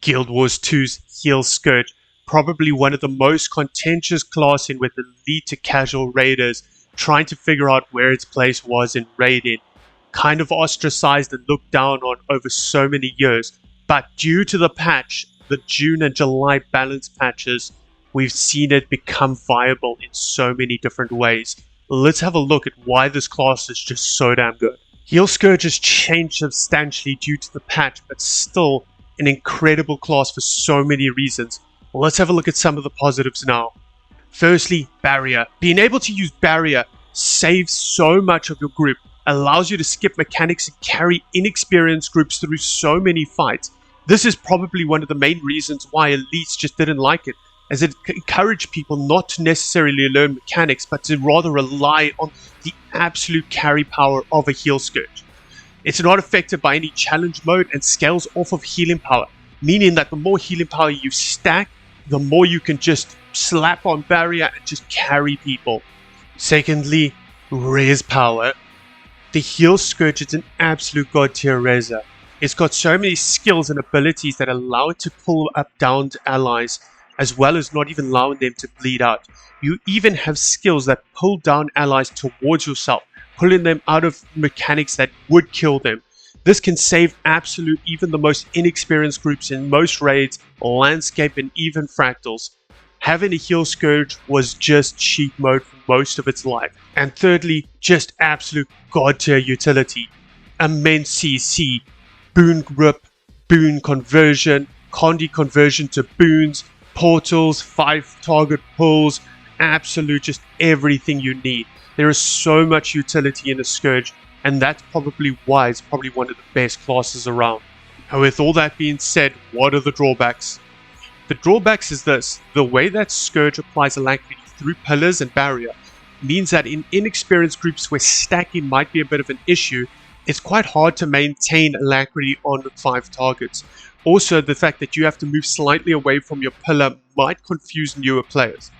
Guild Wars 2's Heal Scourge, probably one of the most contentious class in with elite to casual raiders trying to figure out where its place was in raiding, kind of ostracized and looked down on over so many years, but due to the patch, the June and July balance patches, we've seen it become viable in so many different ways. Let's have a look at why this class is just so damn good. Heal Scourge has changed substantially due to the patch, but still an incredible class for so many reasons. Let's have a look at some of the positives now. Firstly, Barrier. Being able to use Barrier saves so much of your group, allows you to skip mechanics and carry inexperienced groups through so many fights. This is probably one of the main reasons why elites just didn't like it, as it encouraged people not to necessarily learn mechanics, but to rather rely on the absolute carry power of a Heal Scourge. It's not affected by any challenge mode and scales off of healing power, meaning that the more healing power you stack, the more you can just slap on Barrier and just carry people. Secondly, res power. The Heal Scourge is an absolute god tier reser. It's got so many skills and abilities that allow it to pull up downed allies, as well as not even allowing them to bleed out. You even have skills that pull down allies towards yourself, pulling them out of mechanics that would kill them. This can save absolute even the most inexperienced groups in most raids, landscape and even fractals. Having a Heal Scourge was just cheat mode for most of its life. And thirdly, just absolute god tier utility. Immense CC, boon grip, boon conversion, Condi conversion to boons, portals, 5 target pulls, absolute just everything you need. There is so much utility in a Scourge, and that's probably why it's probably one of the best classes around. And with all that being said, what are the drawbacks? The drawbacks is this: the way that Scourge applies Alacrity through pillars and barrier means that in inexperienced groups where stacking might be a bit of an issue, it's quite hard to maintain Alacrity on 5 targets. Also, the fact that you have to move slightly away from your pillar might confuse newer players.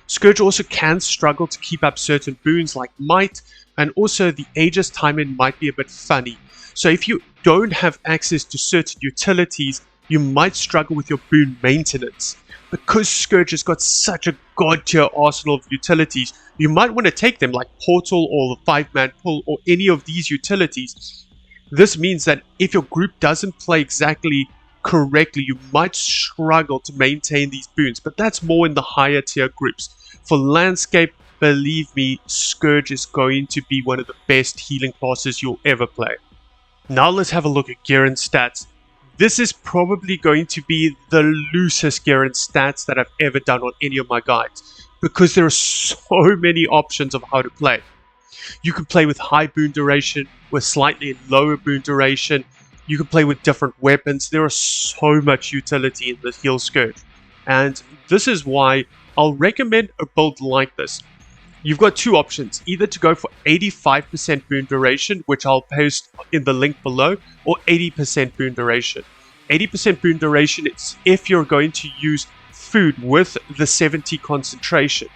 Scourge also can struggle to keep up certain boons like Might, and also the Aegis timing might be a bit funny. So if you don't have access to certain utilities, you might struggle with your boon maintenance. Because Scourge has got such a god tier arsenal of utilities, you might want to take them like Portal or the 5-man pull or any of these utilities. This means that if your group doesn't play exactly correctly, you might struggle to maintain these boons, but that's more in the higher tier groups. For landscape, believe me, Scourge is going to be one of the best healing classes you'll ever play. Now let's have a look at gear and stats. This is probably going to be the loosest gear and stats that I've ever done on any of my guides, because there are so many options of how to play. You can play with high boon duration, with slightly lower boon duration. You can play with different weapons. There is so much utility in the Heal Scourge, and this is why I'll recommend a build like this. You've got 2 options, either to go for 85% boon duration, which I'll post in the link below, or 80% boon duration. 80% boon duration is if you're going to use food with the 70 concentration.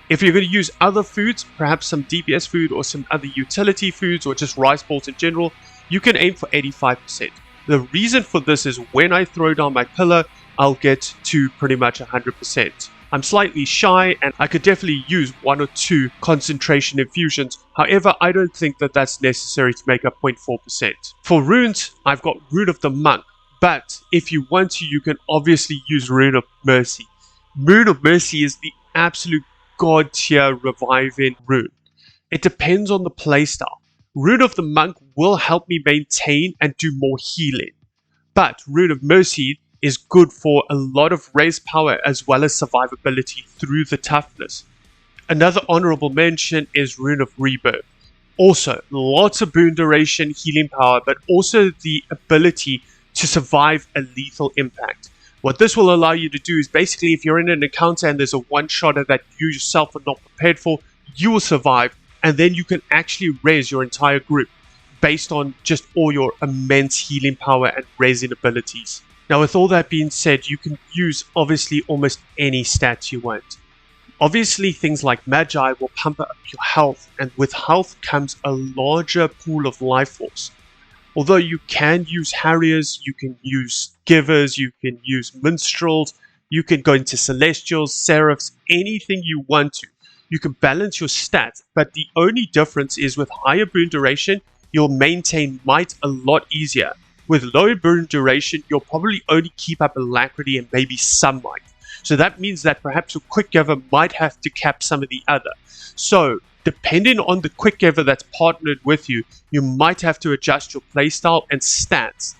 If you're going to use other foods, perhaps some DPS food or some other utility foods or just rice balls in general, you can aim for 85%. The reason for this is when I throw down my pillar, I'll get to pretty much 100%. I'm slightly shy and I could definitely use 1 or 2 concentration infusions. However, I don't think that that's necessary to make up 0.4%. For runes, I've got Rune of the Monk, but if you want to, you can obviously use Rune of Mercy. Rune of Mercy is the absolute god tier reviving rune. It depends on the playstyle. Rune of the Monk will help me maintain and do more healing, but Rune of Mercy is good for a lot of raise power as well as survivability through the toughness. Another honorable mention is Rune of Rebirth. Also, lots of boon duration, healing power, but also the ability to survive a lethal impact. What this will allow you to do is basically if you're in an encounter and there's a one-shotter that you yourself are not prepared for, you will survive, and then you can actually raise your entire group based on just all your immense healing power and raising abilities. Now, with all that being said, you can use obviously almost any stats you want. Obviously, things like Magi will pump up your health, and with health comes a larger pool of life force. Although you can use Harriers, you can use Givers, you can use Minstrels, you can go into Celestials, Seraphs, anything you want to. You can balance your stats, but the only difference is with higher boon duration, you'll maintain might a lot easier. With lower boon duration, you'll probably only keep up Alacrity and maybe some might. So that means that perhaps your Quick Giver might have to cap some of the other. So depending on the Quick Giver that's partnered with you, you might have to adjust your playstyle and stats.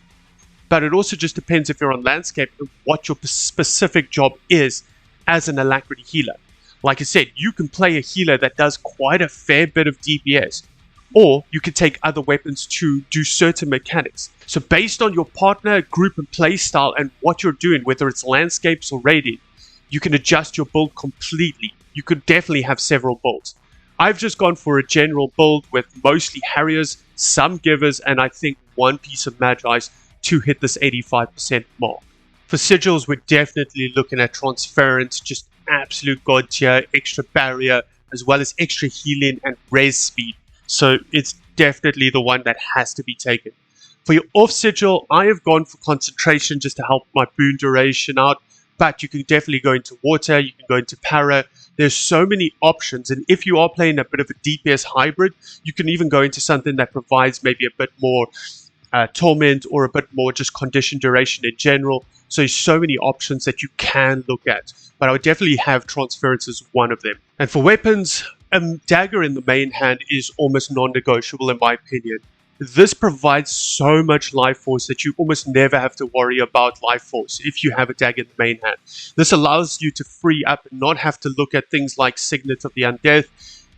But it also just depends if you're on landscape and what your specific job is as an Alacrity healer. Like I said, you can play a healer that does quite a fair bit of DPS, or you can take other weapons to do certain mechanics. So based on your partner, group, and playstyle and what you're doing, whether it's landscapes or raiding, you can adjust your build completely. You could definitely have several builds. I've just gone for a general build with mostly Harriers, some Givers, and I think one piece of Magi's to hit this 85% mark. For Sigils, we're definitely looking at Transference, just absolute god tier, extra barrier, as well as extra healing and res speed. So it's definitely the one that has to be taken. For your off Sigil, I have gone for Concentration just to help my boon duration out. But you can definitely go into water, you can go into para. There's so many options, and if you are playing a bit of a DPS hybrid, you can even go into something that provides maybe a bit more torment or a bit more just condition duration in general. So many options that you can look at, but I would definitely have Transference as one of them. And for weapons, a dagger in the main hand is almost non-negotiable in my opinion. This provides so much life force that you almost never have to worry about life force if you have a dagger in the main hand. This allows you to free up and not have to look at things like Signet of the Undead.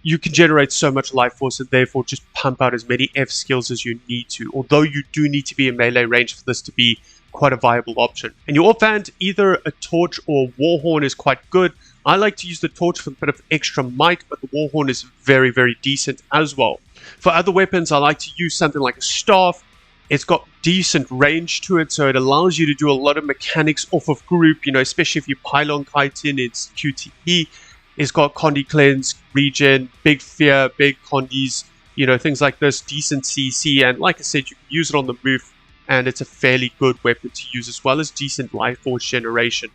You can generate so much life force and therefore just pump out as many F skills as you need to, although you do need to be in melee range for this to be quite a viable option. And your offhand, either a torch or a warhorn is quite good. I like to use the torch for a bit of extra might, but the warhorn is very, very decent as well. For other weapons, I like to use something like a staff. It's got decent range to it, so it allows you to do a lot of mechanics off of group, especially if you pylon chitin, it's QTE. It's got Condi Cleanse, Regen, Big Fear, Big Condis, things like this, decent CC, and like I said, you can use it on the move, and it's a fairly good weapon to use, as well as decent life force generation.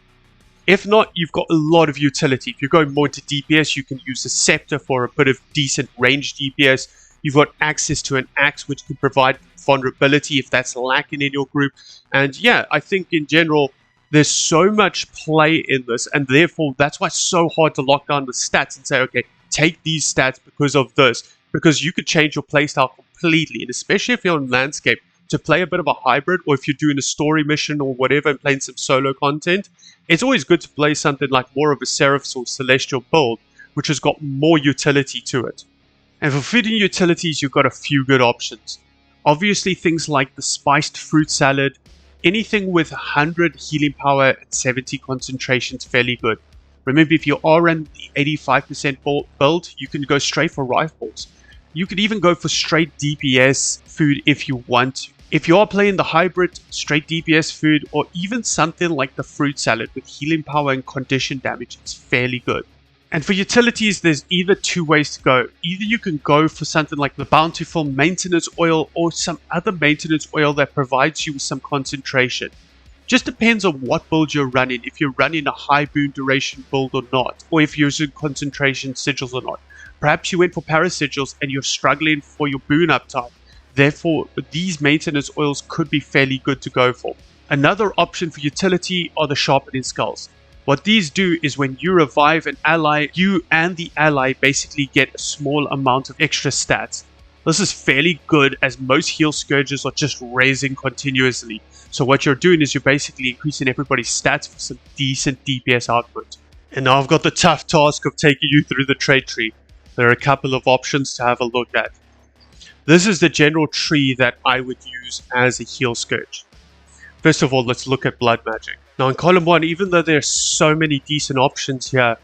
If not, you've got a lot of utility. If you're going more into DPS, you can use the Scepter for a bit of decent range DPS. You've got access to an axe, which can provide vulnerability if that's lacking in your group. And yeah, I think in general, there's so much play in this, and therefore that's why it's so hard to lock down the stats and say, okay, take these stats because of this, because you could change your playstyle completely, and especially if you're on landscape, to play a bit of a hybrid, or if you're doing a story mission or whatever and playing some solo content, it's always good to play something like more of a Seraphs or Celestial build, which has got more utility to it. And for feeding utilities, you've got a few good options. Obviously, things like the spiced fruit salad, anything with 100 healing power and 70 concentration is fairly good. Remember, if you are in the 85% build, you can go straight for rifles. You could even go for straight DPS food if you want to. If you are playing the hybrid, straight DPS food, or even something like the fruit salad with healing power and condition damage, it's fairly good. And for utilities, there's either two ways to go. Either you can go for something like the Bountiful Maintenance Oil or some other maintenance oil that provides you with some concentration. Just depends on what build you're running, if you're running a high boon duration build or not, or if you're using concentration sigils or not. Perhaps you went for parasigils and you're struggling for your boon uptime. Therefore, these maintenance oils could be fairly good to go for. Another option for utility are the Sharpening Skulls. What these do is when you revive an ally, you and the ally basically get a small amount of extra stats. This is fairly good as most heal scourges are just raising continuously. So what you're doing is you're basically increasing everybody's stats for some decent DPS output. And now I've got the tough task of taking you through the trait tree. There are a couple of options to have a look at. This is the general tree that I would use as a heal scourge. First of all, let's look at blood magic. Now in column 1, even though there's so many decent options here,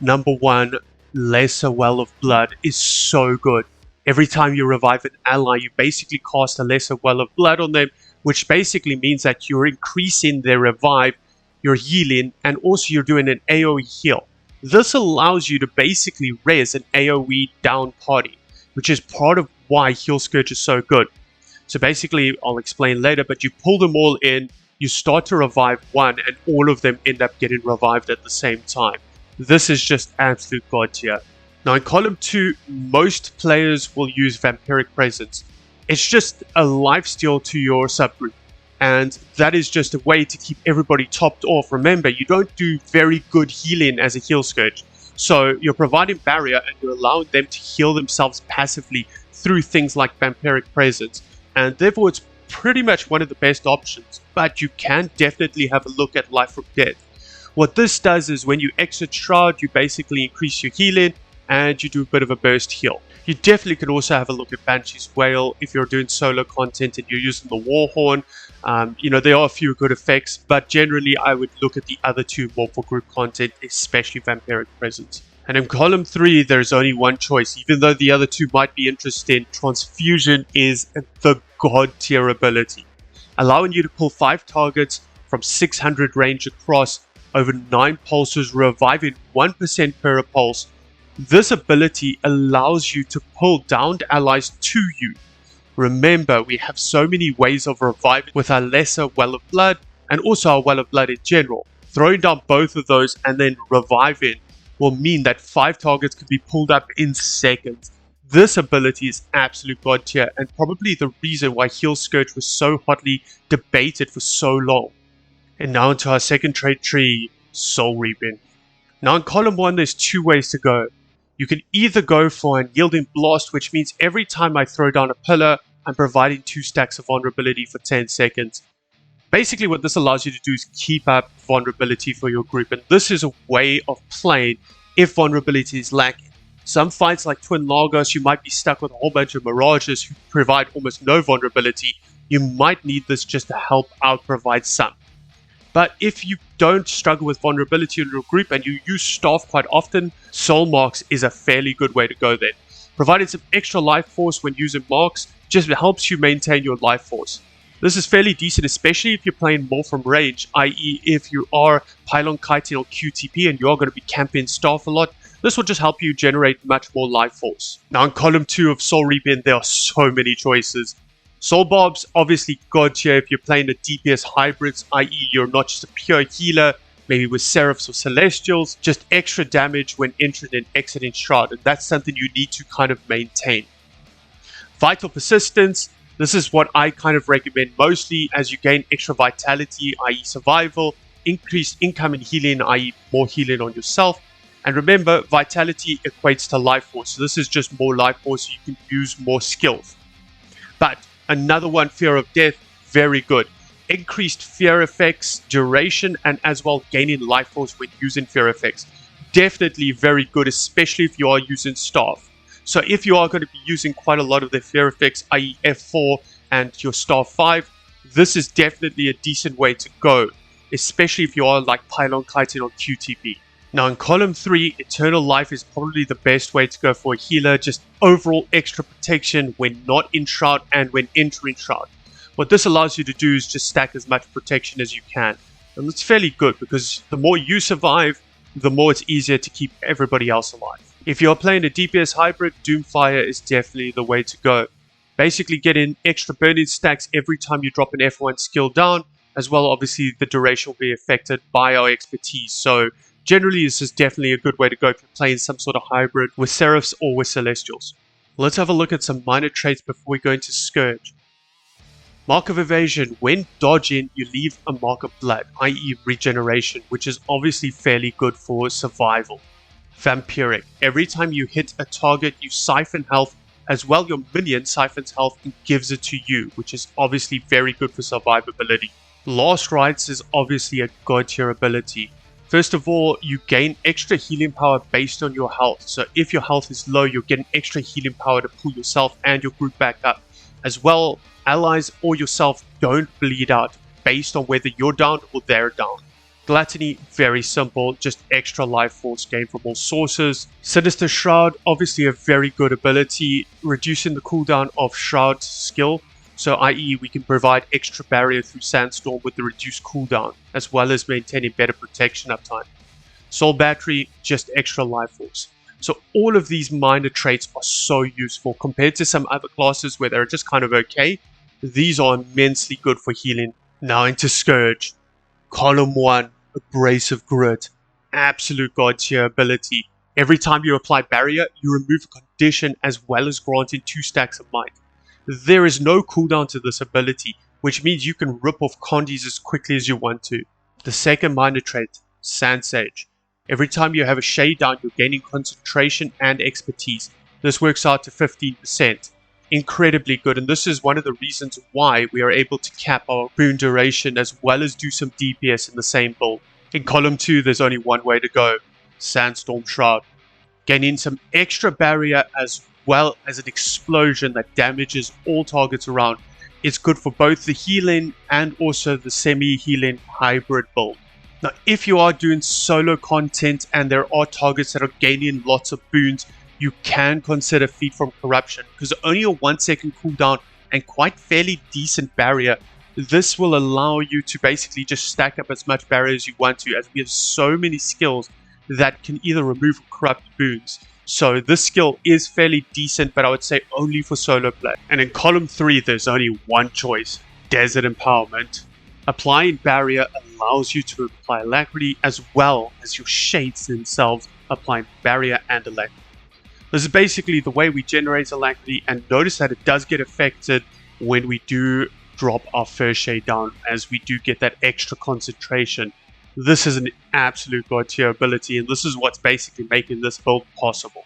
number 1, Lesser Well of Blood is so good. Every time you revive an ally, you basically cast a Lesser Well of Blood on them, which basically means that you're increasing their revive, you're healing, and also you're doing an AoE heal. This allows you to basically res an AoE down party, which is part of why Heal Scourge is so good. So basically, I'll explain later, but you pull them all in, you start to revive one, and all of them end up getting revived at the same time. This is just absolute god tier. Now in column 2, most players will use Vampiric Presence. It's just a lifesteal to your subgroup, and that is just a way to keep everybody topped off. Remember, you don't do very good healing as a heal Scourge, so you're providing barrier and you're allowing them to heal themselves passively through things like Vampiric Presence, and therefore it's pretty much one of the best options. But you can definitely have a look at Life from Death. What this does is when you exit Shroud, you basically increase your healing and you do a bit of a burst heal. You definitely can also have a look at Banshee's Wail if you're doing solo content and you're using the Warhorn. There are a few good effects, but generally I would look at the other two more for group content, especially Vampiric Presence. And in column 3, there's only one choice. Even though the other two might be interesting, Transfusion is the god tier ability, allowing you to pull 5 targets from 600 range across over 9 pulses, reviving 1% per pulse. This ability allows you to pull downed allies to you. Remember, we have so many ways of reviving with our lesser Well of Blood and also our Well of Blood in general. Throwing down both of those and then reviving will mean that 5 targets can be pulled up in seconds. This ability is absolute god tier and probably the reason why Heal Scourge was so hotly debated for so long. And now into our second trait tree, Soul Reaping. Now in column 1 there's 2 ways to go. You can either go for an Yielding Blast, which means every time I throw down a pillar, I'm providing 2 stacks of vulnerability for 10 seconds. Basically what this allows you to do is keep up vulnerability for your group, and this is a way of playing if vulnerability is lacking. Some fights like Twin Lagos, you might be stuck with a whole bunch of Mirages who provide almost no vulnerability. You might need this just to help out provide some. But if you don't struggle with vulnerability in your group and you use Staff quite often, Soul Marks is a fairly good way to go then. Providing some extra life force when using Marks just helps you maintain your life force. This is fairly decent, especially if you're playing more from range, i.e. if you are Pylon Kiting or QTP and you are going to be camping Staff a lot, this will just help you generate much more life force. Now in column 2 of Soul Reaping, there are so many choices. Soul Barbs, obviously god tier if you're playing the DPS hybrids, i.e. you're not just a pure healer, maybe with Seraphs or Celestials, just extra damage when entering and exiting Shroud, and that's something you need to kind of maintain. Vital Persistence, this is what I kind of recommend mostly as you gain extra vitality, i.e. survival, increased incoming healing, i.e. more healing on yourself, and remember, vitality equates to life force, so this is just more life force so you can use more skills. But another one, Fear of Death, very good. Increased fear effects, duration, and as well gaining life force when using fear effects. Definitely very good, especially if you are using Staff. So if you are going to be using quite a lot of the fear effects, i.e. F4 and your Staff 5, this is definitely a decent way to go, especially if you are like Pylon Kiting or QTP. Now in column 3, Eternal Life is probably the best way to go for a healer, just overall extra protection when not in Shroud and when entering Shroud. What this allows you to do is just stack as much protection as you can. And it's fairly good because the more you survive, the more it's easier to keep everybody else alive. If you're playing a DPS hybrid, Doomfire is definitely the way to go. Basically getting extra burning stacks every time you drop an F1 skill down, as well obviously the duration will be affected by our expertise. So generally, this is definitely a good way to go if you're playing some sort of hybrid with Seraphs or with Celestials. Let's have a look at some minor traits before we go into Scourge. Mark of Evasion. When dodging, you leave a mark of blood, i.e. regeneration, which is obviously fairly good for survival. Vampiric. Every time you hit a target, you siphon health, as well your minion siphons health and gives it to you, which is obviously very good for survivability. Last Rites is obviously a god tier ability. First of all, you gain extra healing power based on your health. So if your health is low, you're getting extra healing power to pull yourself and your group back up. As well, allies or yourself don't bleed out based on whether you're down or they're down. Gluttony, very simple, just extra life force gain from all sources. Sinister Shroud, obviously a very good ability, reducing the cooldown of Shroud's skill. So i.e. we can provide extra barrier through Sandstorm with the reduced cooldown, as well as maintaining better protection uptime. Soul Battery, just extra life force. So all of these minor traits are so useful compared to some other classes where they're just kind of okay. These are immensely good for healing. Now into Scourge. Column 1, Abrasive Grit. Absolute god tier ability. Every time you apply barrier, you remove a condition as well as granting 2 stacks of might. There is no cooldown to this ability, which means you can rip off condies as quickly as you want to. The second minor trait, Sand Sage. Every time you have a shade down, you're gaining concentration and expertise. This works out to 15%. Incredibly good, and this is one of the reasons why we are able to cap our boon duration as well as do some DPS in the same build. In column 2, there's only one way to go, Sandstorm Shroud. Gaining some extra barrier as well as an explosion that damages all targets around. It's good for both the healing and also the semi-healing hybrid build. Now, if you are doing solo content and there are targets that are gaining lots of boons, you can consider Feed from Corruption, because only a 1 second cooldown and quite fairly decent barrier. This will allow you to basically just stack up as much barrier as you want to, as we have so many skills that can either remove or corrupt boons. So this skill is fairly decent, but I would say only for solo play. And in column 3, there's only one choice, Desert Empowerment. Applying barrier allows you to apply Alacrity as well as your shades themselves applying barrier and Alacrity. This is basically the way we generate Alacrity, and notice that it does get affected when we do drop our first shade down, as we do get that extra concentration. This is an absolute god tier ability, and this is what's basically making this build possible.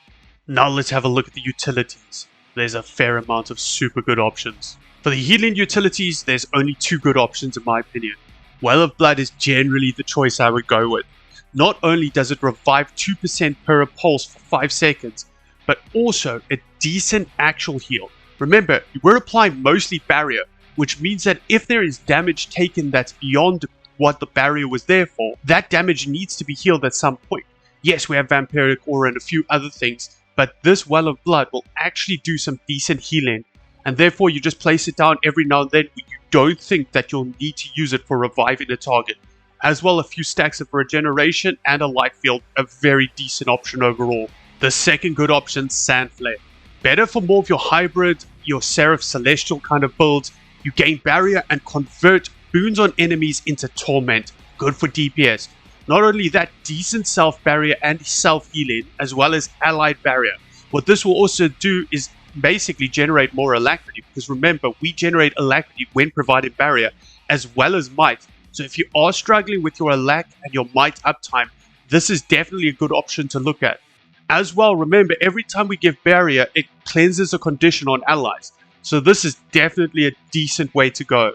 Now let's have a look at the utilities. There's a fair amount of super good options. For the healing utilities, there's only 2 good options in my opinion. Well of Blood is generally the choice I would go with. Not only does it revive 2% per pulse for 5 seconds, but also a decent actual heal. Remember, we're applying mostly barrier, which means that if there is damage taken that's beyond what the barrier was there for, that damage needs to be healed at some point. Yes, we have Vampiric Aura and a few other things, but this Well of Blood will actually do some decent healing, and therefore you just place it down every now and then when you don't think that you'll need to use it for reviving a target. As well, a few stacks of regeneration and a light field, a very decent option overall. The second good option, Sand Flare. Better for more of your hybrid, your Seraph Celestial kind of builds. You gain barrier and convert boons on enemies into torment. Good for DPS. Not only that, decent self-barrier and self-healing, as well as allied barrier. What this will also do is basically generate more Alacrity, because remember, we generate Alacrity when providing barrier, as well as might. So if you are struggling with your Alac and your might uptime, this is definitely a good option to look at. As well, remember, every time we give barrier, it cleanses a condition on allies. So this is definitely a decent way to go.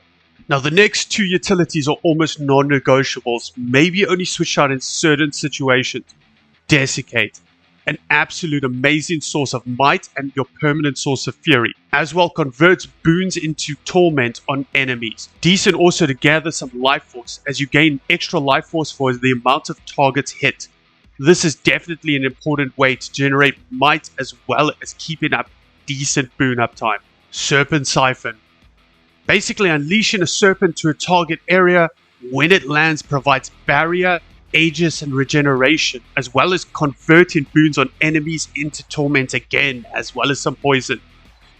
Now, the next 2 utilities are almost non-negotiables, maybe only switch out in certain situations. Desiccate. An absolute amazing source of might and your permanent source of fury. As well, converts boons into torment on enemies. Decent also to gather some life force, as you gain extra life force for the amount of targets hit. This is definitely an important way to generate might as well as keeping up decent boon uptime. Serpent Siphon. Basically, unleashing a serpent to a target area when it lands provides barrier, Aegis, and regeneration, as well as converting boons on enemies into torment again, as well as some poison.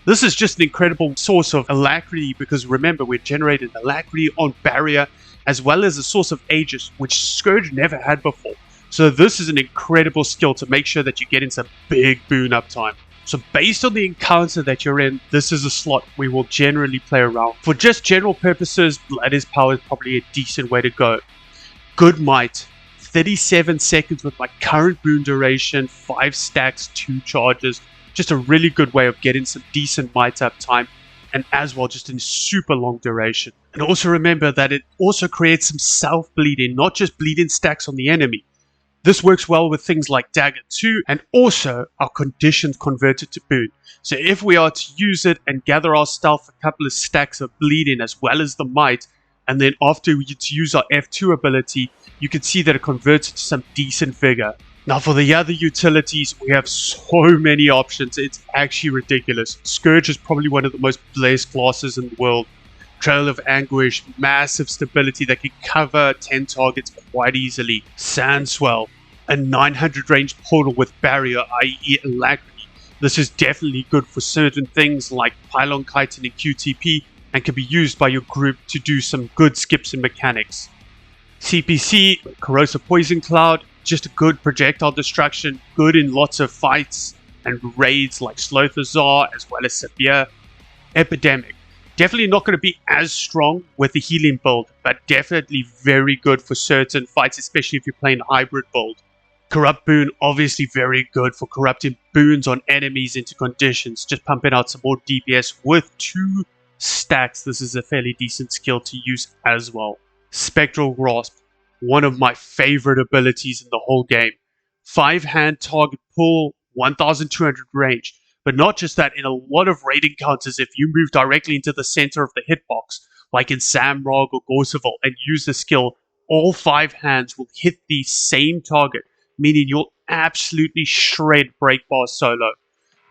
This is just an incredible source of Alacrity, because remember, we're generating Alacrity on barrier, as well as a source of Aegis, which Scourge never had before. So this is an incredible skill to make sure that you get into big boon uptime. So based on the encounter that you're in, this is a slot we will generally play around. For just general purposes, Blood is Power is probably a decent way to go. Good might. 37 seconds with my current boon duration, 5 stacks, 2 charges. Just a really good way of getting some decent might uptime. And as well, just in super long duration. And also remember that it also creates some self-bleeding, not just bleeding stacks on the enemy. This works well with things like Dagger 2 and also our conditions converted to boon. So if we are to use it and gather ourselves a couple of stacks of bleeding as well as the might, and then after we get to use our F2 ability, you can see that it converts to some decent vigor. Now for the other utilities, we have so many options, it's actually ridiculous. Scourge is probably one of the most blessed classes in the world. Trail of Anguish, massive stability that can cover 10 targets quite easily. Sandswell, a 900 range portal with barrier, i.e. Alacrity. This is definitely good for certain things like Pylon Chitin and QTP, and can be used by your group to do some good skips and mechanics. CPC, Corrosive Poison Cloud, just a good projectile destruction, good in lots of fights and raids like Slothazar as well as Severe. Epidemic, definitely not going to be as strong with the healing build, but definitely very good for certain fights, especially if you're playing a hybrid build. Corrupt Boon, obviously very good for corrupting boons on enemies into conditions, just pumping out some more DPS with 2 stacks. This is a fairly decent skill to use as well. Spectral Grasp, one of my favorite abilities in the whole game. 5-hand target pull, 1200 range. But not just that, in a lot of raid encounters, if you move directly into the center of the hitbox, like in Samrog or Gorseval, and use the skill, all 5 hands will hit the same target, meaning you'll absolutely shred Breakbar solo.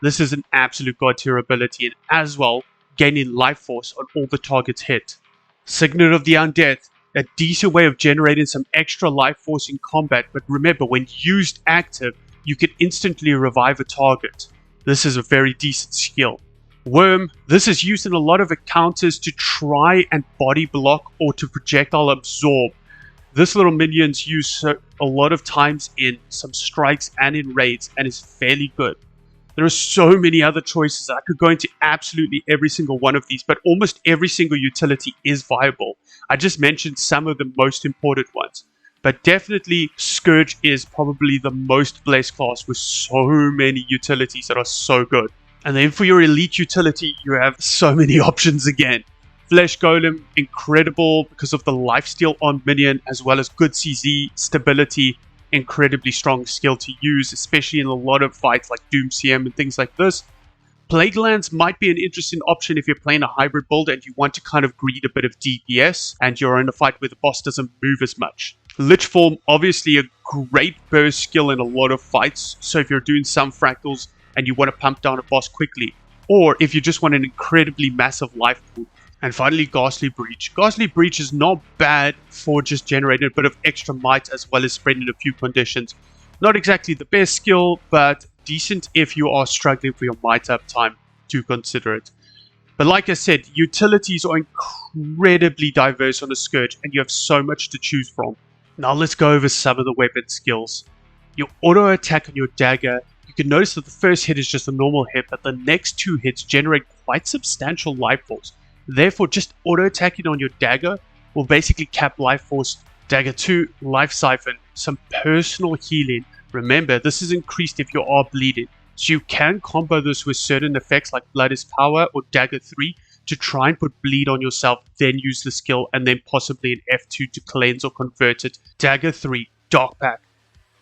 This is an absolute god tier ability, and as well, gaining life force on all the targets hit. Signet of the Undead, a decent way of generating some extra life force in combat, but remember, when used active, you can instantly revive a target. This is a very decent skill. Worm, this is used in a lot of encounters to try and body block or to projectile absorb. This little minion's used a lot of times in some strikes and in raids and is fairly good. There are so many other choices. I could go into absolutely every single one of these, but almost every single utility is viable. I just mentioned some of the most important ones. But definitely, Scourge is probably the most blessed class with so many utilities that are so good. And then for your elite utility, you have so many options again. Flesh Golem, incredible because of the lifesteal on minion, as well as good CZ, stability, incredibly strong skill to use, especially in a lot of fights like Doom CM and things like this. Plague Lands might be an interesting option if you're playing a hybrid build and you want to kind of greed a bit of DPS and you're in a fight where the boss doesn't move as much. Lich Form, obviously a great burst skill in a lot of fights, so if you're doing some fractals and you want to pump down a boss quickly, or if you just want an incredibly massive life pool. And finally, Ghastly Breach. Ghastly Breach is not bad for just generating a bit of extra might as well as spreading a few conditions. Not exactly the best skill, but decent if you are struggling for your might up time. Do consider it. But like I said, utilities are incredibly diverse on the Scourge, and you have so much to choose from. Now let's go over some of the weapon skills. Your auto attack on your dagger, you can notice that the first hit is just a normal hit, but the next 2 hits generate quite substantial life force. Therefore, just auto attacking on your dagger will basically cap life force. Dagger 2, Life Siphon, some personal healing. Remember, this is increased if you are bleeding, so you can combo this with certain effects like Blood is Power or Dagger 3 to try and put bleed on yourself, then use the skill, and then possibly an F2 to cleanse or convert it. Dagger 3, Dark Pack.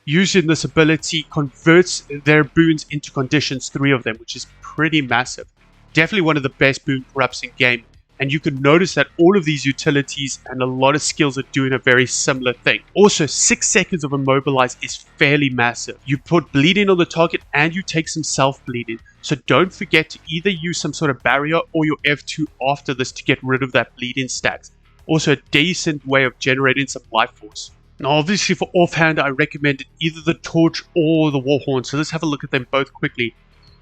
Using this ability converts their boons into conditions, 3 of them, which is pretty massive. Definitely one of the best boon corrupts in game. And you can notice that all of these utilities and a lot of skills are doing a very similar thing. Also, 6 seconds of Immobilize is fairly massive. You put bleeding on the target and you take some self-bleeding. So don't forget to either use some sort of barrier or your F2 after this to get rid of that bleeding stacks. Also a decent way of generating some life force. Now obviously for offhand, I recommended either the Torch or the Warhorn. So let's have a look at them both quickly.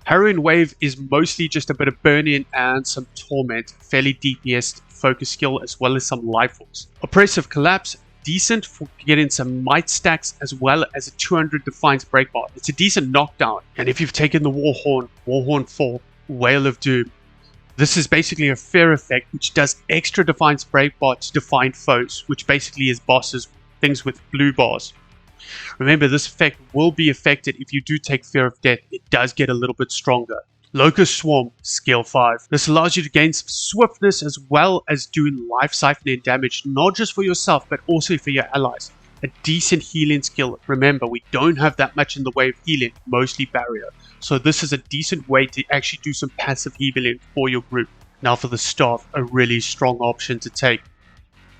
Harrowing Wave is mostly just a bit of burn-in and some torment, fairly DPS focus skill as well as some life force. Oppressive Collapse, decent for getting some might stacks as well as a 200 Defiance Breakbar. It's a decent knockdown. And if you've taken the Warhorn 4, Whale of Doom, this is basically a fair effect which does extra Defiance Breakbar to define foes, which basically is bosses, things with blue bars. Remember, this effect will be affected if you do take Fear of Death. It does get a little bit stronger. Locust Swarm, skill 5. This allows you to gain some swiftness as well as doing life siphoning damage, not just for yourself, but also for your allies. A decent healing skill. Remember, we don't have that much in the way of healing, mostly barrier. So this is a decent way to actually do some passive healing for your group. Now for the staff, a really strong option to take.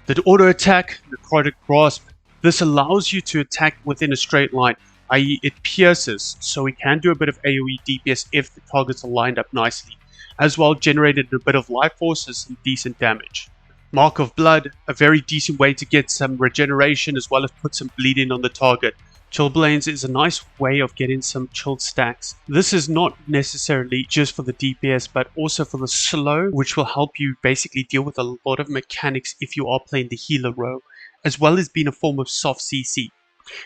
The auto attack, Necrotic Grasp. This allows you to attack within a straight line, i.e. it pierces, so we can do a bit of AoE DPS if the targets are lined up nicely, as well generated a bit of life force and some decent damage. Mark of Blood, a very decent way to get some regeneration as well as put some bleeding on the target. Chillblains is a nice way of getting some chilled stacks. This is not necessarily just for the DPS, but also for the slow, which will help you basically deal with a lot of mechanics if you are playing the healer role, as well as being a form of soft CC.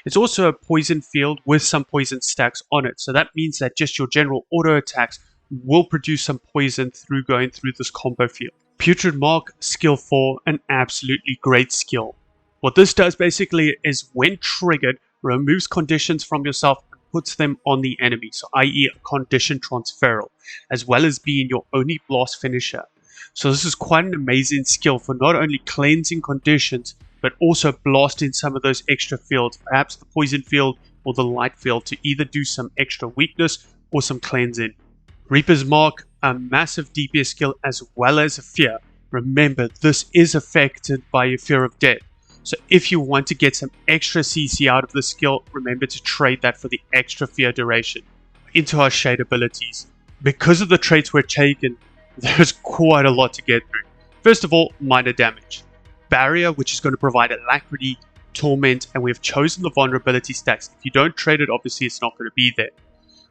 It's also a poison field with some poison stacks on it, so that means that just your general auto attacks will produce some poison through going through this combo field. Putrid Mark, skill 4, an absolutely great skill. What this does basically is when triggered, removes conditions from yourself and puts them on the enemy, so i.e. a condition transferal, as well as being your only blast finisher. So this is quite an amazing skill for not only cleansing conditions, but also blasting some of those extra fields, perhaps the poison field or the light field, to either do some extra weakness or some cleansing. Reaper's Mark, a massive DPS skill as well as a fear. Remember, this is affected by your fear of death. So if you want to get some extra CC out of the skill, remember to trade that for the extra fear duration. Into our shade abilities. Because of the traits we're taking, there's quite a lot to get through. First of all, minor damage. Barrier, which is going to provide Alacrity, Torment, and we've chosen the vulnerability stacks. If you don't trade it, obviously it's not going to be there.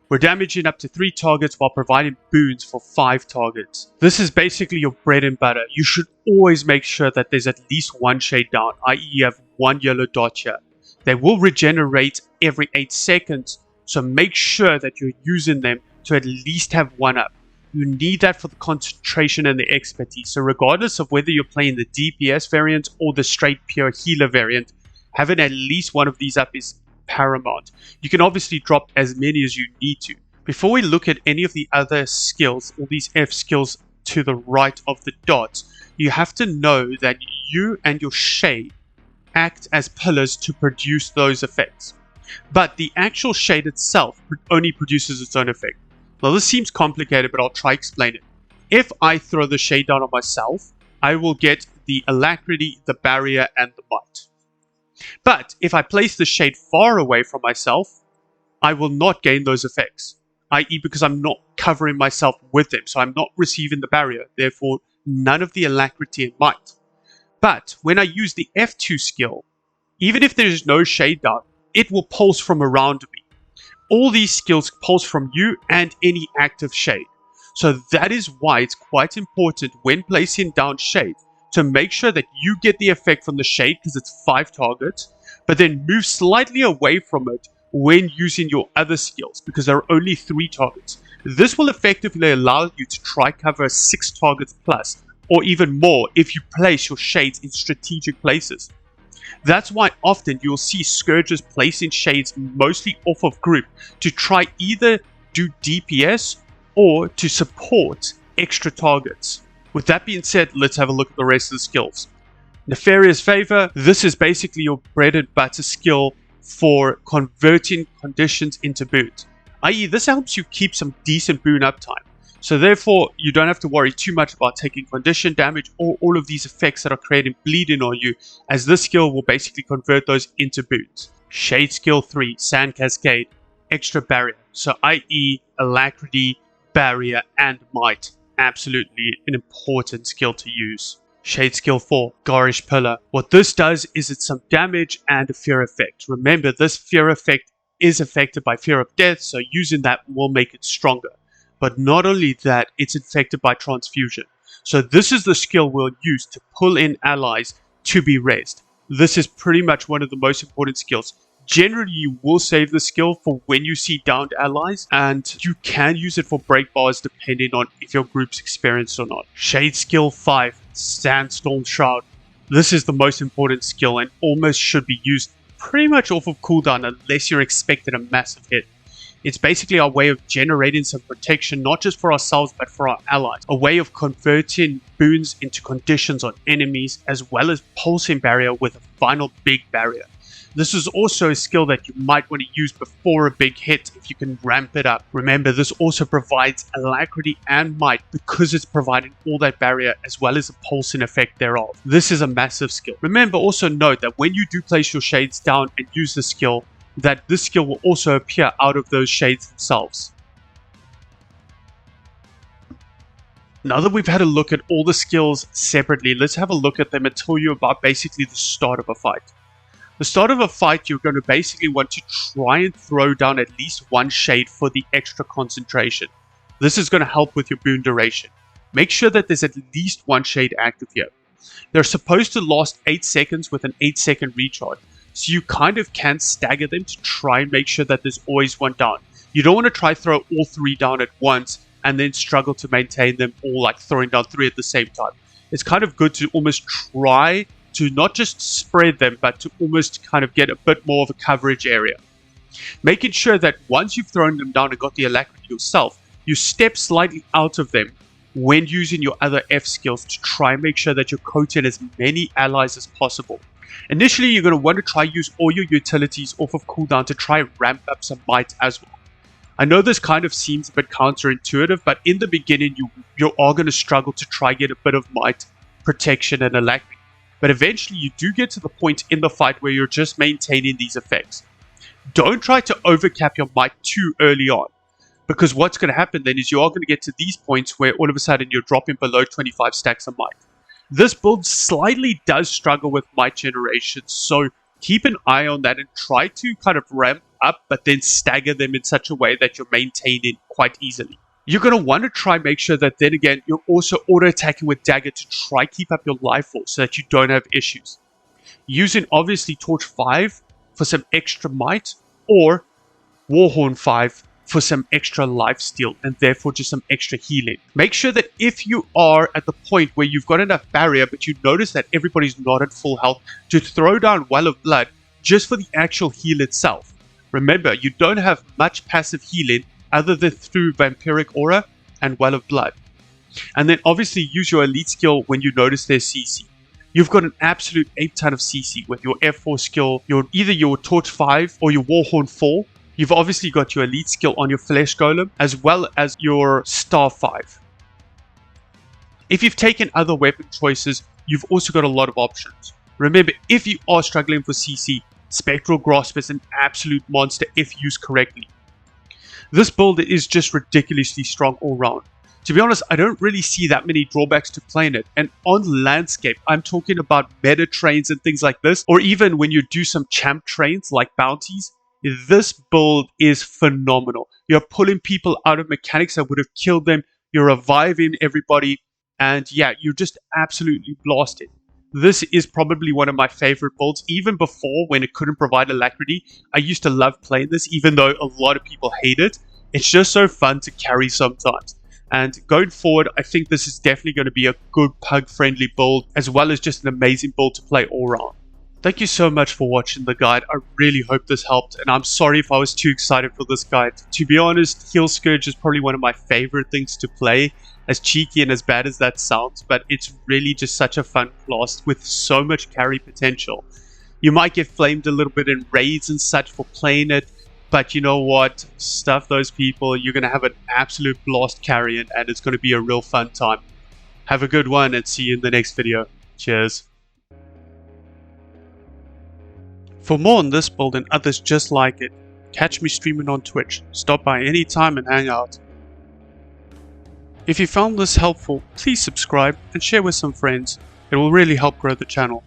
We're damaging up to 3 targets while providing boons for 5 targets. This is basically your bread and butter. You should always make sure that there's at least one shade down, i.e. you have one yellow dot here. They will regenerate every 8 seconds, so make sure that you're using them to at least have one up. You need that for the concentration and the expertise, so regardless of whether you're playing the DPS variant or the straight pure healer variant, having at least one of these up is paramount. You can obviously drop as many as you need to. Before we look at any of the other skills, all these F skills to the right of the dots, you have to know that you and your shade act as pillars to produce those effects. But the actual shade itself only produces its own effect. Now this seems complicated, but I'll try to explain it. If I throw the shade down on myself, I will get the Alacrity, the Barrier, and the Might. But if I place the shade far away from myself, I will not gain those effects, i.e. because I'm not covering myself with them, so I'm not receiving the barrier, therefore none of the Alacrity and Might. But when I use the F2 skill, even if there is no shade down, it will pulse from around me. All these skills pulse from you and any active shade. So that is why it's quite important when placing down shade to make sure that you get the effect from the shade, because it's 5 targets, but then move slightly away from it when using your other skills, because there are only 3 targets. This will effectively allow you to try cover 6 targets plus, or even more if you place your shades in strategic places. That's why often you'll see Scourges placing shades mostly off of group to try either do DPS or to support extra targets. With that being said, let's have a look at the rest of the skills. Nefarious Favor, this is basically your bread and butter skill for converting conditions into boons. I.e. this helps you keep some decent boon uptime. So therefore, you don't have to worry too much about taking condition damage or all of these effects that are creating bleeding on you, as this skill will basically convert those into boons. Shade skill 3, Sand Cascade, extra barrier. So i.e. Alacrity, Barrier, and Might. Absolutely an important skill to use. Shade skill 4, Garish Pillar. What this does is it's some damage and a fear effect. Remember, this fear effect is affected by fear of death, so using that will make it stronger. But not only that, it's affected by transfusion. So this is the skill we'll use to pull in allies to be raised. This is pretty much one of the most important skills. Generally, you will save the skill for when you see downed allies, and you can use it for break bars depending on if your group's experienced or not. Shade skill 5, Sandstorm Shroud. This is the most important skill and almost should be used pretty much off of cooldown unless you're expecting a massive hit. It's basically our way of generating some protection, not just for ourselves, but for our allies. A way of converting boons into conditions on enemies, as well as pulsing barrier with a final big barrier. This is also a skill that you might want to use before a big hit if you can ramp it up. Remember, this also provides Alacrity and Might because it's providing all that barrier as well as a pulsing effect thereof. This is a massive skill. Remember, also note that when you do place your shades down and use the skill, that this skill will also appear out of those shades themselves. Now that we've had a look at all the skills separately, let's have a look at them and tell you about basically the start of a fight. The start of a fight, you're going to basically want to try and throw down at least one shade for the extra concentration. This is going to help with your boon duration. Make sure that there's at least one shade active here. They're supposed to last 8 seconds with an 8-second recharge, so you kind of can stagger them to try and make sure that there's always one down. You don't want to try throw all 3 down at once and then struggle to maintain them, all like throwing down 3 at the same time. It's kind of good to almost try to not just spread them, but to almost kind of get a bit more of a coverage area. Making sure that once you've thrown them down and got the Alacrity yourself, you step slightly out of them when using your other F skills to try and make sure that you're coating as many allies as possible. Initially, you're going to want to try use all your utilities off of cooldown to try and ramp up some might as well. I know this kind of seems a bit counterintuitive, but in the beginning, you are going to struggle to try get a bit of might, protection, and Alacrity. But eventually, you do get to the point in the fight where you're just maintaining these effects. Don't try to overcap your might too early on, because what's going to happen then is you are going to get to these points where all of a sudden you're dropping below 25 stacks of might. This build slightly does struggle with might generation, so keep an eye on that and try to kind of ramp up, but then stagger them in such a way that you're maintaining quite easily. You're going to want to try make sure that then again, you're also auto-attacking with dagger to try keep up your life force so that you don't have issues. Using obviously Torch 5 for some extra might, or Warhorn 5 for some extra lifesteal and therefore just some extra healing. Make sure that if you are at the point where you've got enough barrier but you notice that everybody's not at full health, to throw down Well of Blood just for the actual heal itself. Remember, you don't have much passive healing other than through Vampiric Aura and Well of Blood. And then obviously use your elite skill when you notice there's CC. You've got an absolute 8 ton of CC with your F4 skill, either your Torch 5 or your Warhorn 4. You've obviously got your elite skill on your Flesh Golem, as well as your Star 5. If you've taken other weapon choices, you've also got a lot of options. Remember, if you are struggling for CC, Spectral Grasp is an absolute monster if used correctly. This build is just ridiculously strong all round. To be honest, I don't really see that many drawbacks to playing it. And on landscape, I'm talking about meta trains and things like this, or even when you do some champ trains like bounties, this build is phenomenal. You're pulling people out of mechanics that would have killed them. You're reviving everybody. And yeah, you're just absolutely blasted. This is probably one of my favorite builds. Even before, when it couldn't provide Alacrity, I used to love playing this, even though a lot of people hate it. It's just so fun to carry sometimes. And going forward, I think this is definitely going to be a good pug-friendly build, as well as just an amazing build to play all around. Thank you so much for watching the guide. I really hope this helped, and I'm sorry if I was too excited for this guide. To be honest, Heal Scourge is probably one of my favorite things to play, as cheeky and as bad as that sounds, but it's really just such a fun class with so much carry potential. You might get flamed a little bit in raids and such for playing it, but you know what? Stuff those people. You're going to have an absolute blast carrying, and it's going to be a real fun time. Have a good one, and see you in the next video. Cheers. For more on this build and others just like it, catch me streaming on Twitch. Stop by anytime and hang out. If you found this helpful, please subscribe and share with some friends. It will really help grow the channel.